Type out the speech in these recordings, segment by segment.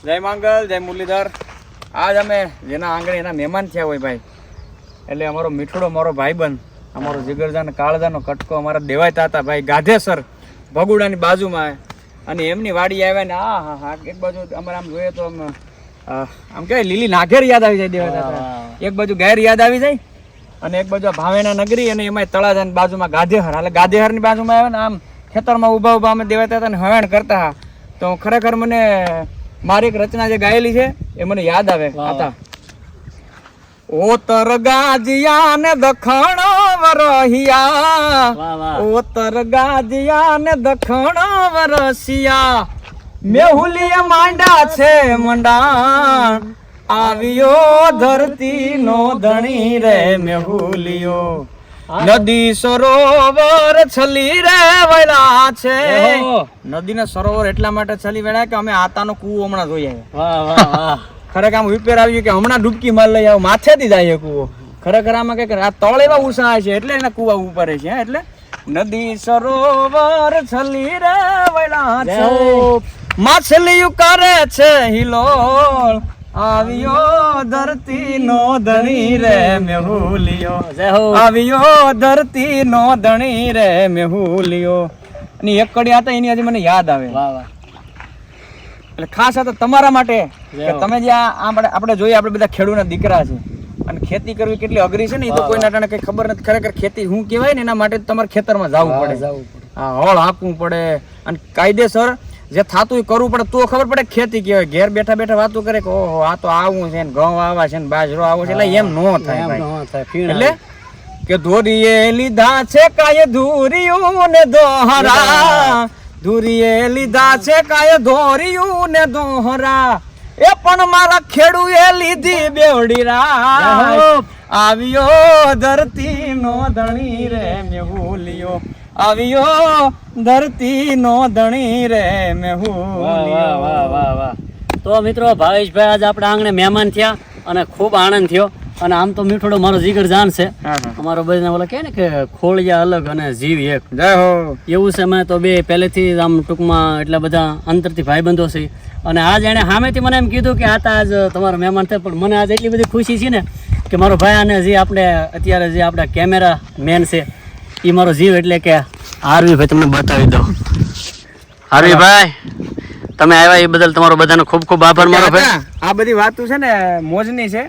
જય માંગલ, જય મુરલીધર. આજ અમે જેના આંગણે એના મહેમાન થયા હોય ભાઈ, એટલે અમારો મીઠડો મારો ભાઈબંધ, અમારો જીગરજાન કાળજાનો કટકો અમારા દેવાયતા હતા ભાઈ ગાધેસર ભગુડાની બાજુમાં. અને એમની વાડી આવ્યા ને હા એક બાજુ અમારે આમ જોઈએ તો આમ કહેવાય લીલી નાઘેર યાદ આવી જાય દેવાયતા. એક બાજુ ગેર યાદ આવી જાય અને એક બાજુ ભાવેના નગરી અને એમાં તળાજાની બાજુમાં ગાધેહર. એટલે ગાધેહરની બાજુમાં આવે ને આમ ખેતરમાં ઊભા ઊભા અમે દેવાતા હતા ને હવાણ કરતા. તો ખરેખર મને મારી એક રચના જે ગાયેલી છે એ મને યાદ આવે હતા. ઓતર ગાજિયા ને દખણ વરહિયા, ઓતર ગાજિયા ને દખણ વરસિયા, મેહુલિયા માંડા છે મંડાણ, આવ્યો ધરતી નો ધણી રે મેહુલિયો, નદી સરોવર છલી રે વેળા છે. નદી ના સરોવર એટલા માટે છલી વેળા કે અમે આતાનો કૂવો હમણાં જોઈ આવ્યા. ખરેખર આમ વિપેર આવ્યું કે હમણાં ડૂબકી માર લઈ આવ, માથેથી જાય કૂવો. ખરેખર આમાં કઈક આ તળ એવા ઉષા છે એટલે એના કૂવા ઉપર છે. એટલે નદી સરોવર છલી રે વેળા છે, માછલીયું કરે છે હિલોળ, આવ્યો ધરતી નો ધણી રે મેહુલિયો, આવ્યો ધરતી નો ધણી રે મેહુલિયો. અને એક કડી હતા એની હજી મને યાદ આવે. એટલે ખાસ આ તો તમારા માટે કે તમે જે આપણે જોઈએ આપણે બધા ખેડૂતના દીકરા છે અને ખેતી કરવી કેટલી અઘરી છે ને એ તો કોઈના ટાણે કઈ ખબર નથી. ખરેખર ખેતી શું કહેવાય ને એના માટે તમારે ખેતરમાં જવું પડે, હળ હાંકવું પડે અને કાયદેસર જે થાતું એ કરવું પડે તો ખબર પડે ખેતી કહેવાય. ઘેર બેઠા બેઠા વાતો કરે કે ઓહો આ તો આવું છે ને ઘઉં આવા છે ને બાજરો આવો છે, એટલે એમ નો થાય. એટલે કે ધોરીએ લીધા છે કાય ધૂરિયું ને દોહરા, ધૂરીએ લીધા છે કાય ધોરિયું ને દોહરા, એ પણ મારા ખેડૂએ લીધી બેવડી રા, આવ્યો ધરતી નો ધણી રે મેહુલિયો, આવ્યો ધરતી નો ધણી રે મેહુલિયો. તો મિત્રો ભાવેશભાઈ આજ આપણા આંગણે મહેમાન થયા અને ખૂબ આનંદ થયો. અને આમ તો મીઠોડો મારો જીગર જાન છે, અમારો બધા ઓલા કહે ને કે ખોળિયા અલગ અને જીવ એક. જય હો. એવું છે. મેં તો બે પહેલેથી આમ ટૂંકમાં એટલા બધા અંતરથી ભાઈબંધો છે. અને આજ એને સામેથી મને એમ કીધું કે આતા આજ તમારો મહેમાન થાય. પણ મને આજ એટલી બધી ખુશી છે ને કે મારો ભાઈ અને જે આપણે અત્યારે જે આપણા કેમેરા મેન છે એ મારો જીવ. એટલે કે હાર્વીભાઈ તમને બતાવી દઉં. હાર્વીભાઈ તમે આવ્યા એ બદલ તમારો બધાનો ખૂબ ખૂબ આભાર મારો ભાઈ. આ બધી વાતો છે ને મોજની છે.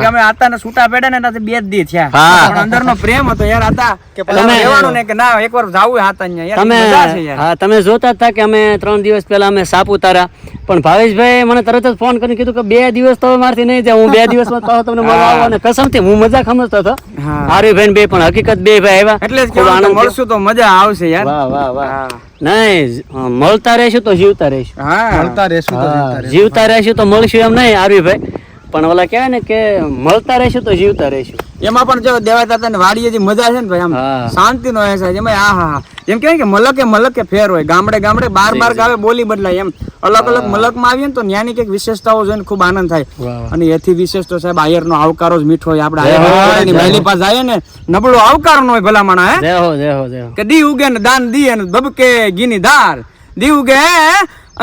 અમે આતાને છૂટા પેડા ને એનાથી 2 દી થયા, પણ અંદરનો પ્રેમ હતો યાર. આતા કે રહેવાનું ને કે ના એકવાર જાવું આતા યાર. તમે હા તમે જોતા હતા કે અમે 3 દિવસ પહેલા અમે સાપુતારા, પણ ભાવેશભાઈ મને તરત જ ફોન કરીને કીધું કે 2 દિવસ તો મારથી નહીં જાય, હું 2 દિવસમાં પાછો તમને મળવા આવો. અને કસમથી હું મજાક સમજતો હતો. હાર્વીભાઈ બે પણ હકીકત બે ભાઈ આવ્યા એટલે ખૂબ આનંદ મળશું તો મજા આવશે યાર. વાહ વાહ વાહ. નહીં મળતા રહેશું તો જીવતા રહેશું. મળતા રહેશું તો જીવતા રહેશું તો મળશું એમ નહીં હાર્વીભાઈ, પણ ઓલા કહેવાય ને કે મળતા રહેશું તો જીવતા રહેશું. એમાં પણ જો દેવાતા વાડીએ જે મજા છે ને ભાઈ, આમ શાંતિ નો અહેસાસ. એમાં આહા એમ કહેવાય કે મલકે ફેર હોય. ગામડે ગામડે બાર ગાવે બોલી બદલાય. એમ અલગ અલગ મલકમાં આવીએ ને તો ત્યાંની કઈક વિશેષતાઓ જોઈને ખૂબ આનંદ થાય. અને એથી વિશેષ તો સાહેબ આયરનો આવકારો જ મીઠો હોય. આપણે મહેલી પાસે આવીએ ને નબળો આવકાર નો હોય ભલામણા. હે કે દી ઉગે ને દાન દીએ ને બબકે ગીની ધાર, દી ઉગે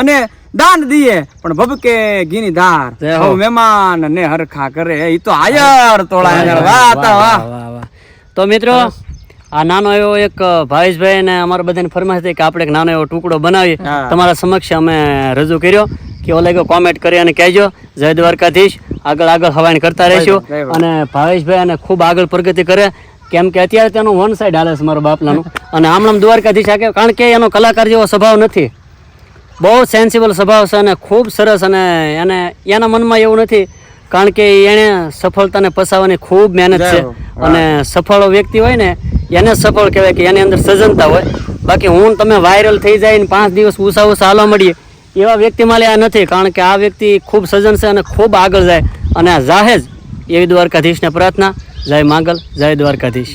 અને દાન દીએ પણ ભબકે ગીની ધાર, મહેમાન ને હરખા કરે એ તો આયર તોળા. વાહ. તો મિત્રો આ નાનો એવો એક ભાવેશભાઈ ને અમારા બધાને ફરમાઈશ હતી કે આપણે એક નાનો એવો ટુકડો બનાવીએ, તમારા સમક્ષ અમે રજૂ કર્યો. કેવો લાગ્યો કોમેન્ટ કરી અને કહેજો. જય દ્વારકાધીશ. આગળ હવાણ કરતા રહીશું અને ભાવેશભાઈ અને ખૂબ આગળ પ્રગતિ કરે. કેમ કે અત્યારે તેનું વન સાઈડ હાલે છે મારા બાપલાનું. અને આમ દ્વારકાધીશ આગે, કારણ કે એનો કલાકાર જેવો સ્વભાવ નથી. બહુ સેન્સિબલ સ્વભાવ છે અને ખૂબ સરસ. અને એના મનમાં એવું નથી, કારણ કે એને સફળતાને પસાવવાની ખૂબ મહેનત છે. અને સફળ વ્યક્તિ હોય ને એને સફળ કહેવાય કે એની અંદર સજનતા હોય. બાકી હું તમે વાયરલ થઈ જાય ને 5 દિવસ ઉષા હાલવા મળીએ એવા વ્યક્તિ માલે આ નથી. કારણ કે આ વ્યક્તિ ખૂબ સજન છે અને ખૂબ આગળ જાય અને આ જાહેજ એવી દ્વારકાધીશને પ્રાર્થના. જય માંગલ, જય દ્વારકાધીશ.